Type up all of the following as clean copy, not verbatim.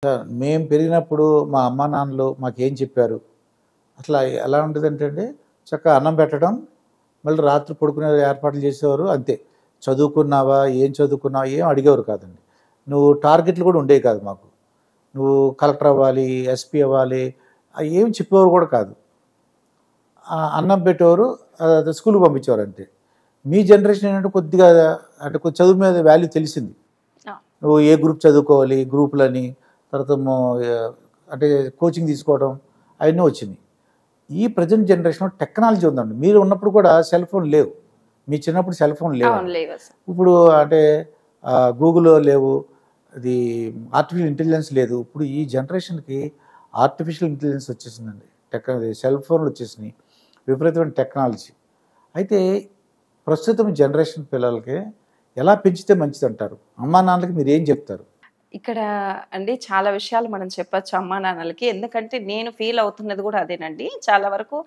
మేము పెరిగినప్పుడు మా అమ్మా నాన్నలు మాకేం చెప్పారు అసలు ఎలా ఉంటుందంటే అండి, చక్కగా అన్నం పెట్టడం, మళ్ళీ రాత్రి పడుకునే ఏర్పాట్లు చేసేవారు అంతే. చదువుకున్నావా, ఏం చదువుకున్నావా ఏం అడిగేవారు కాదండి. నువ్వు టార్గెట్లు కూడా ఉండేవి కాదు మాకు. నువ్వు కలెక్టర్ అవ్వాలి, ఎస్పీ అవ్వాలి, ఏం చెప్పేవారు కూడా కాదు. అన్నం పెట్టేవారు, స్కూల్కి పంపించేవారు అంతే. మీ జనరేషన్ ఏంటంటే కొద్దిగా అంటే కొంచెం చదువు మీద వాల్యూ తెలిసింది. నువ్వు ఏ గ్రూప్ చదువుకోవాలి, గ్రూపులని, తర్వాత అంటే కోచింగ్ తీసుకోవడం అవన్నీ వచ్చినాయి. ఈ ప్రజెంట్ జనరేషన్లో టెక్నాలజీ ఉందండి. మీరు ఉన్నప్పుడు కూడా సెల్ ఫోన్ లేవు, మీ చిన్నప్పుడు సెల్ ఫోన్ లేవు. ఇప్పుడు అంటే గూగుల్ లేవు, అది ఆర్టిఫిషియల్ ఇంటెలిజెన్స్ లేదు. ఇప్పుడు ఈ జనరేషన్కి ఆర్టిఫిషియల్ ఇంటెలిజెన్స్ వచ్చేసిందండి. టెక్నాలజీ సెల్ ఫోన్లు వచ్చేసినాయి, విపరీతమైన టెక్నాలజీ. అయితే ప్రస్తుతం జనరేషన్ పిల్లలకి ఎలా పెంచితే మంచిది అంటారు? అమ్మా నాన్నలకి మీరు ఏం చెప్తారు? ఇక్కడ అండి చాలా విషయాలు మనం చెప్పొచ్చు అమ్మా నాన్నలకి. ఎందుకంటే నేను ఫీల్ అవుతున్నది కూడా అదేనండి. చాలా వరకు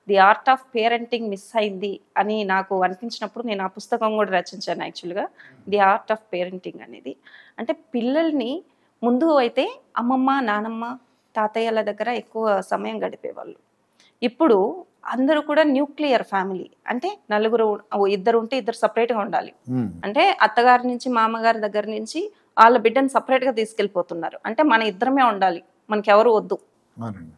the art of parenting miss అయింది అని నాకు అనిపించినప్పుడు నేను ఆ పుస్తకం కూడా రచించాను యాక్చువల్గా, ది ఆర్ట్ ఆఫ్ పేరెంటింగ్ అనేది. అంటే పిల్లల్ని ముందు అయితే అమ్మమ్మ, నానమ్మ, తాతయ్యల దగ్గర ఎక్కువ సమయం గడిపేవాళ్ళు. ఇప్పుడు అందరూ కూడా న్యూక్లియర్ ఫ్యామిలీ, అంటే నలుగురు, ఇద్దరు ఉంటే ఇద్దరు సపరేట్గా ఉండాలి. అంటే అత్తగారి నుంచి మామగారి దగ్గర నుంచి వాళ్ళ బిడ్డను సపరేట్గా తీసుకెళ్ళిపోతున్నారు. అంటే మన ఇద్దరమే ఉండాలి, మనకెవరు వద్దు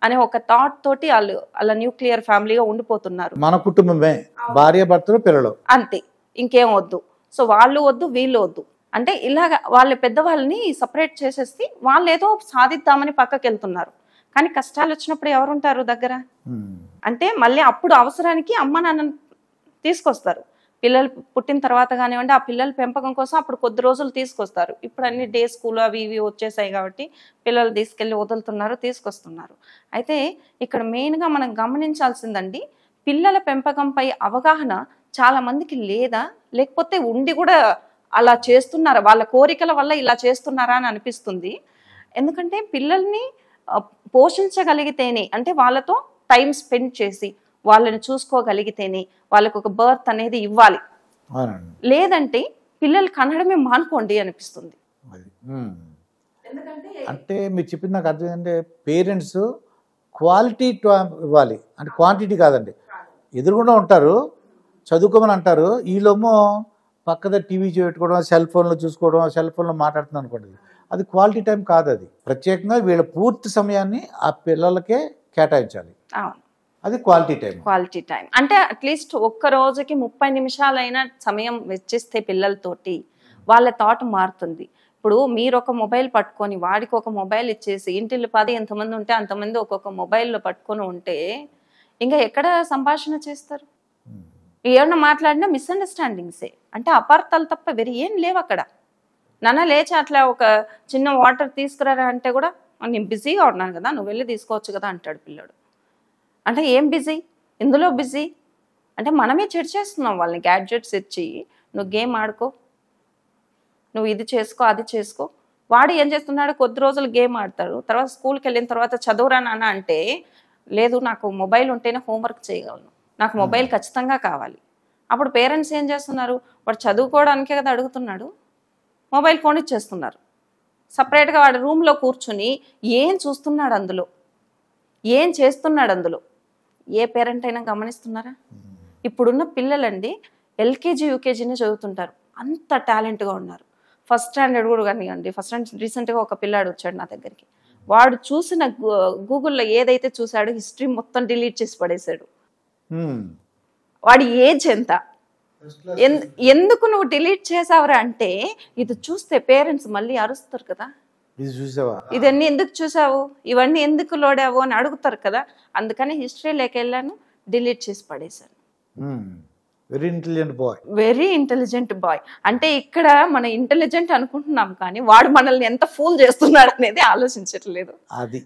అనే ఒక థాట్ తోటి వాళ్ళు అలా న్యూక్లియర్ ఫ్యామిలీగా ఉండిపోతున్నారు. మన కుటుంబమే, భార్య భర్తలు పిల్లలు అంతే, ఇంకేం వద్దు. సో వాళ్ళు వద్దు, వీళ్ళు వద్దు. అంటే ఇలాగ వాళ్ళ పెద్దవాళ్ళని సపరేట్ చేసేసి వాళ్ళు ఏదో సాధిద్దామని పక్కకి వెళ్తున్నారు. కానీ కష్టాలు వచ్చినప్పుడు ఎవరుంటారు దగ్గర? అంటే మళ్ళీ అప్పుడు అవసరానికి అమ్మ నాన్నని తీసుకొస్తారు. పిల్లలు పుట్టిన తర్వాత కానివ్వండి, ఆ పిల్లల పెంపకం కోసం అప్పుడు కొద్ది రోజులు తీసుకొస్తారు. ఇప్పుడు అన్ని డే స్కూల్ అవి ఇవి వచ్చేసాయి కాబట్టి పిల్లలు తీసుకెళ్ళి వదులుతున్నారు, తీసుకొస్తున్నారు. అయితే ఇక్కడ మెయిన్గా మనం గమనించాల్సిందండి, పిల్లల పెంపకంపై అవగాహన చాలా మందికి లేదా, లేకపోతే ఉండి కూడా అలా చేస్తున్నారా, వాళ్ళ కోరికల వల్ల ఇలా చేస్తున్నారా అని అనిపిస్తుంది. ఎందుకంటే పిల్లల్ని పోషించగలిగితేనే, అంటే వాళ్ళతో టైం స్పెండ్ చేసి వాళ్ళని చూసుకోగలిగితేనే వాళ్ళకు ఒక బర్త్ అనేది ఇవ్వాలి. లేదంటే పిల్లలు కనడమే మానుకోండి అనిపిస్తుంది. అంటే మీరు చెప్పింది నాకు అర్థం ఏంటంటే, పేరెంట్స్ క్వాలిటీ ఇవ్వాలి, అంటే క్వాంటిటీ కాదండి. ఎదురుగుండా ఉంటారు, చదువుకోమని అంటారు, వీళ్ళేమో పక్కద టీవీ పెట్టుకోవడం, సెల్ ఫోన్లో చూసుకోవడం, సెల్ ఫోన్లో మాట్లాడుతున్నాను అనుకోండి, అది క్వాలిటీ టైం కాదు. అది ప్రత్యేకంగా వీళ్ళ పూర్తి సమయాన్ని ఆ పిల్లలకే కేటాయించాలి. అది క్వాలిటీ టైం. క్వాలిటీ టైం అంటే అట్లీస్ట్ ఒక్క రోజుకి 30 నిమిషాలైనా సమయం వెచ్చిస్తే పిల్లలతోటి వాళ్ళ థాట్ మారుతుంది. ఇప్పుడు మీరు ఒక మొబైల్ పట్టుకొని వాడికి ఒక మొబైల్ ఇచ్చేసి ఇంటిల్లి 10 ఎంతమంది ఉంటే అంతమంది ఒక్కొక్క మొబైల్లో పట్టుకొని ఉంటే ఇంకా ఎక్కడ సంభాషణ చేస్తారు? ఏమన్నా మాట్లాడినా మిస్అండర్స్టాండింగ్సే, అంటే అపార్థాలు తప్ప వేరే ఏం లేవు అక్కడ. నాన్న లేచి అట్లా ఒక చిన్న వాటర్ తీసుకురారా అంటే కూడా నేను బిజీగా ఉన్నాను కదా, నువ్వు వెళ్ళి తీసుకోవచ్చు కదా అంటాడు పిల్లడు. అంటే ఏం బిజీ, ఇందులో బిజీ అంటే మనమే చెడు చేస్తున్నాం వాళ్ళని. గ్యాడ్జెట్స్ ఇచ్చి నువ్వు గేమ్ ఆడుకో, నువ్వు ఇది చేసుకో, అది చేసుకో. వాడు ఏం చేస్తున్నాడు, కొద్ది రోజులు గేమ్ ఆడతాడు, తర్వాత స్కూల్కి వెళ్ళిన తర్వాత చదువురా నాన్న అంటే, లేదు నాకు మొబైల్ ఉంటేనే హోంవర్క్ చేయగలను, నాకు మొబైల్ ఖచ్చితంగా కావాలి. అప్పుడు పేరెంట్స్ ఏం చేస్తున్నారు, వాడు చదువుకోవడానికే కదా అడుగుతున్నాడు, మొబైల్ ఫోన్ ఇచ్చేస్తున్నారు. సపరేట్గా వాడు రూమ్లో కూర్చుని ఏం చూస్తున్నాడు అందులో, ఏం చేస్తున్నాడు అందులో, ఏ పేరెంట్ అయినా గమనిస్తున్నారా? ఇప్పుడున్న పిల్లలండి ఎల్కేజీ యూకేజీనే చదువుతుంటారు, అంత టాలెంట్గా ఉన్నారు. ఫస్ట్ స్టాండర్డ్ కూడా కానివ్వండి, ఫస్ట్ స్టాండర్డ్ రీసెంట్గా ఒక పిల్లాడు వచ్చాడు నా దగ్గరికి. వాడు చూసిన గూగుల్లో ఏదైతే చూశాడో హిస్టరీ మొత్తం డిలీట్ చేసి పడేశాడు. వాడి ఏజ్ ఎంత, ఎందుకు నువ్వు డిలీట్ చేసావరా అంటే, ఇది చూస్తే పేరెంట్స్ మళ్ళీ అరుస్తారు కదా, ఇదన్నీ ఎందుకు చూసావు, ఇవన్నీ ఎందుకు లోడావు అని అడుగుతారు కదా. అందుకని హిస్టరీ లేకెళ్ళాను, డిలీట్ చేసి పడేశాను. Very intelligent boy. అంటే ఇక్కడ మన ఇంటెలిజెంట్ అనుకుంటున్నాం కానీ వాడు మనల్ని ఎంత ఫూల్ చేస్తున్నాడు అనేది ఆలోచించట్లేదు. అది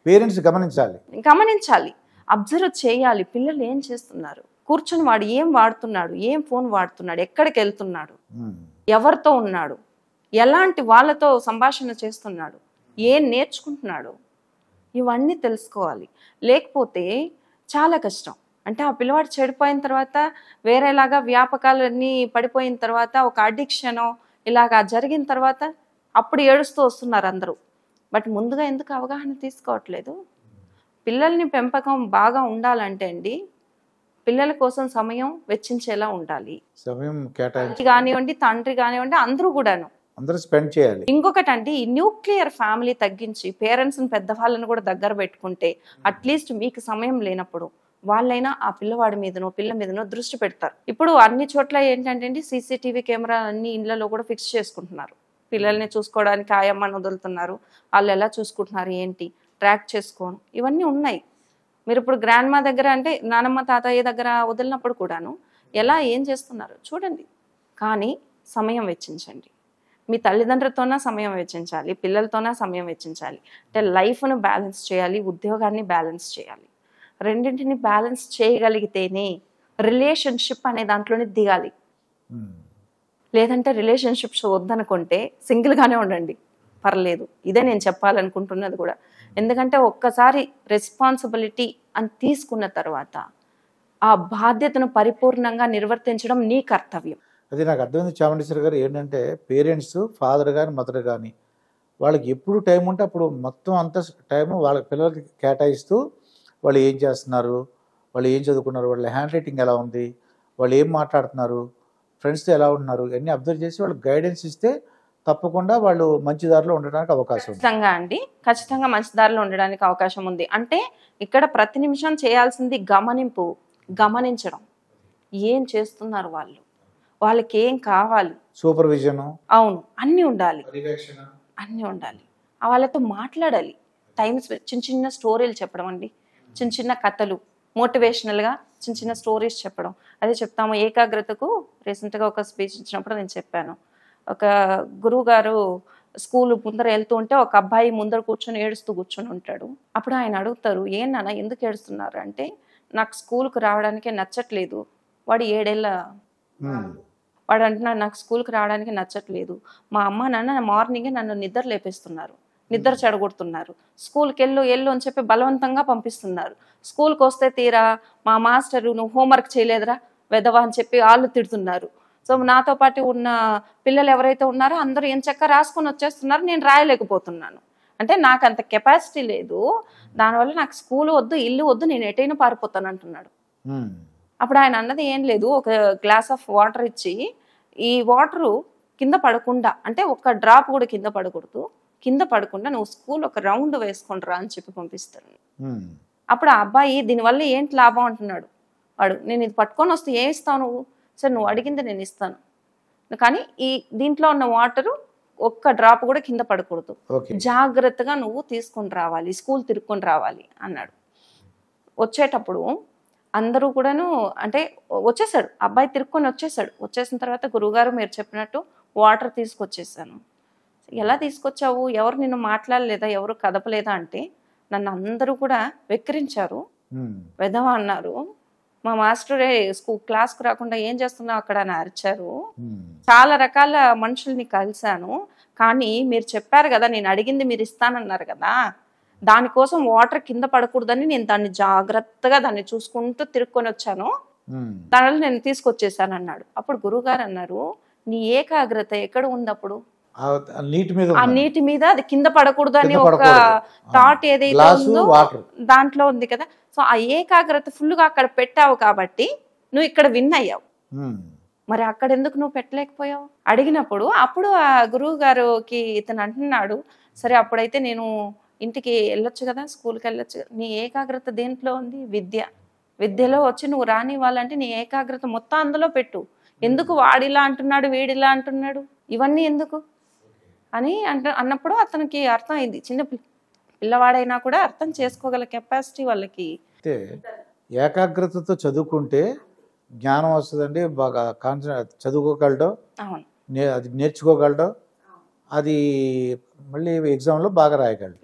పేరెంట్స్ గమనించాలి, అబ్జర్వ్ చేయాలి. పిల్లలు ఏం చేస్తున్నారు, కూర్చొని వాడు ఏం వాడుతున్నాడు, ఏం ఫోన్ వాడుతున్నాడు, ఎక్కడికి వెళ్తున్నాడు, ఎవరితో ఉన్నాడు, ఎలాంటి వాళ్ళతో సంభాషణ చేస్తున్నాడు, ఏం నేర్చుకుంటున్నాడు, ఇవన్నీ తెలుసుకోవాలి. లేకపోతే చాలా కష్టం. అంటే ఆ పిల్లవాడు చెడిపోయిన తర్వాత వేరేలాగా వ్యాపకాలన్నీ పడిపోయిన తర్వాత ఒక అడిక్షనో ఇలాగా జరిగిన తర్వాత అప్పుడు ఏడుస్తూ వస్తున్నారు అందరూ. బట్ ముందుగా ఎందుకు అవగాహన తీసుకోవట్లేదు? పిల్లల్ని పెంపకం బాగా ఉండాలంటే అండి, పిల్లల కోసం సమయం వెచ్చించేలా ఉండాలి. సమయం కేటాయించి కానివ్వండి, తండ్రి కానివ్వండి, అందరూ కూడాను. అందరూ స్పెండ్ చేయాలి. ఇంకొకటి అండి, ఈ న్యూక్లియర్ ఫ్యామిలీ తగ్గించి పేరెంట్స్ని పెద్దవాళ్ళని కూడా దగ్గర పెట్టుకుంటే అట్లీస్ట్ మీకు సమయం లేనప్పుడు వాళ్ళైనా ఆ పిల్లవాడి మీదనో పిల్ల మీదనో దృష్టి పెడతారు. ఇప్పుడు అన్ని చోట్ల ఏంటంటే అండి, సీసీటీవీ కెమెరా అన్ని ఇళ్లలో కూడా ఫిక్స్ చేసుకుంటున్నారు. పిల్లల్ని చూసుకోవడానికి ఆయమ్మని వదులుతున్నారు, వాళ్ళు ఎలా చూసుకుంటున్నారు ఏంటి ట్రాక్ చేసుకోవడం, ఇవన్నీ ఉన్నాయి. మీరు ఇప్పుడు గ్రాండ్ మా దగ్గర అంటే నానమ్మ తాతయ్య దగ్గర వదిలినప్పుడు కూడాను ఎలా ఏం చేస్తున్నారు చూడండి. కానీ సమయం వెచ్చించండి. మీ తల్లిదండ్రులతోనా సమయం వెచ్చించాలి, పిల్లలతోనా సమయం వెచ్చించాలి. అంటే లైఫ్ను బ్యాలెన్స్ చేయాలి, ఉద్యోగాన్ని బ్యాలెన్స్ చేయాలి. రెండింటిని బ్యాలెన్స్ చేయగలిగితేనే రిలేషన్షిప్ అనే దాంట్లోనే దిగాలి. లేదంటే రిలేషన్షిప్స్ వద్దనుకుంటే సింగిల్గానే ఉండండి, పర్లేదు. ఇదే నేను చెప్పాలనుకుంటున్నది కూడా. ఎందుకంటే ఒక్కసారి రెస్పాన్సిబిలిటీ అని తీసుకున్న తర్వాత ఆ బాధ్యతను పరిపూర్ణంగా నిర్వర్తించడం నీ కర్తవ్యం. అది నాకు అర్థమైంది చాముండేశ్వరి గారు. ఏంటంటే పేరెంట్స్, ఫాదర్ కానీ మదర్ కానీ వాళ్ళకి ఎప్పుడు టైం ఉంటే అప్పుడు మొత్తం అంత టైము వాళ్ళ పిల్లలకి కేటాయిస్తూ వాళ్ళు ఏం చేస్తున్నారు, వాళ్ళు ఏం చదువుకున్నారు, వాళ్ళ హ్యాండ్ రైటింగ్ ఎలా ఉంది, వాళ్ళు ఏం మాట్లాడుతున్నారు, ఫ్రెండ్స్తో ఎలా ఉంటున్నారు, ఇవన్నీ అబ్జర్వ్ చేసి వాళ్ళకి గైడెన్స్ ఇస్తే తప్పకుండా వాళ్ళు మంచి దారిలో ఉండడానికి అవకాశం ఉంది. ఖచ్చితంగా అండి, ఖచ్చితంగా మంచి దారిలో ఉండడానికి అవకాశం ఉంది. అంటే ఇక్కడ ప్రతి నిమిషం చేయాల్సింది గమనింపు, గమనించడం. ఏం చేస్తున్నారు వాళ్ళు, వాళ్ళకి ఏం కావాలి, సూపర్విజన్, అవును, అన్నీ ఉండాలి, అన్నీ ఉండాలి. వాళ్ళతో మాట్లాడాలి. టైమ్స్ చిన్న చిన్న స్టోరీలు చెప్పడం అండి, చిన్న చిన్న కథలు, మోటివేషనల్గా చిన్న చిన్న స్టోరీస్ చెప్పడం. అదే చెప్తాము. ఏకాగ్రతకు రీసెంట్గా ఒక స్పీచ్ ఇచ్చినప్పుడు నేను చెప్పాను. ఒక గురువు గారు స్కూల్ ముందర వెళ్తూ ఉంటే ఒక అబ్బాయి ముందర కూర్చొని ఏడుస్తూ కూర్చొని ఉంటాడు. అప్పుడు ఆయన అడుగుతారు, ఏం నాన్న ఎందుకు ఏడుస్తున్నారు అంటే, నాకు స్కూల్కి రావడానికే నచ్చట్లేదు. వాడు 7 ఏళ్ళ వాడు అంటున్నాడు, నాకు స్కూల్కి రావడానికి నచ్చట్లేదు. మా అమ్మ నాన్న మార్నింగే నన్ను నిద్ర లేపేస్తున్నారు, నిద్ర చెడగొడుతున్నారు. స్కూల్కి వెళ్ళు అని చెప్పి బలవంతంగా పంపిస్తున్నారు. స్కూల్కి వస్తే తీరా మా మాస్టరు నువ్వు హోంవర్క్ చేయలేదురా వెదవా అని చెప్పి వాళ్ళు తిడుతున్నారు. సో నాతో పాటు ఉన్న పిల్లలు ఎవరైతే ఉన్నారో అందరూ ఎంచక్కా రాసుకొని వచ్చేస్తున్నారు, నేను రాయలేకపోతున్నాను. అంటే నాకు అంత కెపాసిటీ లేదు, దానివల్ల నాకు స్కూల్ వద్దు, ఇల్లు వద్దు, నేను ఎటైనా పారిపోతాను అంటున్నాడు. అప్పుడు ఆయన అన్నది ఏం లేదు, ఒక గ్లాస్ ఆఫ్ వాటర్ ఇచ్చి ఈ వాటరు కింద పడకుండా, అంటే ఒక్క డ్రాప్ కూడా కింద పడకూడదు, కింద పడకుండా నువ్వు స్కూల్ ఒక రౌండ్ వేసుకొని రా అని చెప్పి పంపిస్తాను. అప్పుడు ఆ అబ్బాయి దీనివల్ల ఏంటి లాభం అంటున్నాడు. వాడు, నేను ఇది పట్టుకొని వస్తే ఏం ఇస్తావు నువ్వు? సరే నువ్వు అడిగింది నేను ఇస్తాను, కానీ ఈ దీంట్లో ఉన్న వాటరు ఒక్క డ్రాప్ కూడా కింద పడకూడదు, జాగ్రత్తగా నువ్వు తీసుకొని రావాలి, స్కూల్ తిరుక్కొని రావాలి అన్నాడు. వచ్చేటప్పుడు అందరూ కూడాను అంటే వచ్చేసాడు, అబ్బాయి తిరుక్కొని వచ్చేసాడు. వచ్చేసిన తర్వాత గురువుగారు మీరు చెప్పినట్టు వాటర్ తీసుకొచ్చేసాను. ఎలా తీసుకొచ్చావు, ఎవరు నిన్ను మాట్లాడలేదా, ఎవరు కదపలేదా అంటే, నన్ను అందరూ కూడా వెక్కిరించారు, వెధవ అన్నారు. మా మాస్టరే క్లాస్కు రాకుండా ఏం చేస్తున్నావు అక్కడ అని అరిచారు. చాలా రకాల మనుషుల్ని కలిశాను, కానీ మీరు చెప్పారు కదా, నేను అడిగింది మీరు ఇస్తానన్నారు కదా, దానికోసం వాటర్ కింద పడకూడదని నేను దాన్ని జాగ్రత్తగా దాన్ని చూసుకుంటూ తిరుక్కొని వచ్చాను, దానివల్ల నేను తీసుకొచ్చేసాను అన్నాడు. అప్పుడు గురువుగారు అన్నారు, నీ ఏకాగ్రత ఎక్కడ ఉంది అప్పుడు? ఆ నీటి మీద అది కింద పడకూడదు అని ఒక థాట్ ఏదైతే ఉందో దాంట్లో ఉంది కదా. సో ఆ ఏకాగ్రత ఫుల్గా అక్కడ పెట్టావు కాబట్టి నువ్వు ఇక్కడ విన్ అయ్యావు. మరి అక్కడ ఎందుకు నువ్వు పెట్టలేకపోయావు అడిగినప్పుడు, అప్పుడు ఆ గురువు గారికి ఇతను అంటున్నాడు, సరే అప్పుడైతే నేను ఇంటికి వెళ్ళొచ్చు కదా, స్కూల్కి వెళ్ళొచ్చు. నీ ఏకాగ్రత దేంట్లో ఉంది? విద్యలో వచ్చి నువ్వు రానివ్వాలంటే నీ ఏకాగ్రత మొత్తం అందులో పెట్టు. ఎందుకు వాడిలా అంటున్నాడు, వీడిలా అంటున్నాడు, ఇవన్నీ ఎందుకు అని అన్నప్పుడు అతనికి అర్థం అయింది. చిన్న పిల్లవాడైనా కూడా అర్థం చేసుకోగల కెపాసిటీ వాళ్ళకి. ఏకాగ్రతతో చదువుకుంటే జ్ఞానం వస్తుందండి, బాగా చదువుకోగలడు, అది నేర్చుకోగలడు, అది మళ్ళీ ఎగ్జామ్లో బాగా రాయగలడు.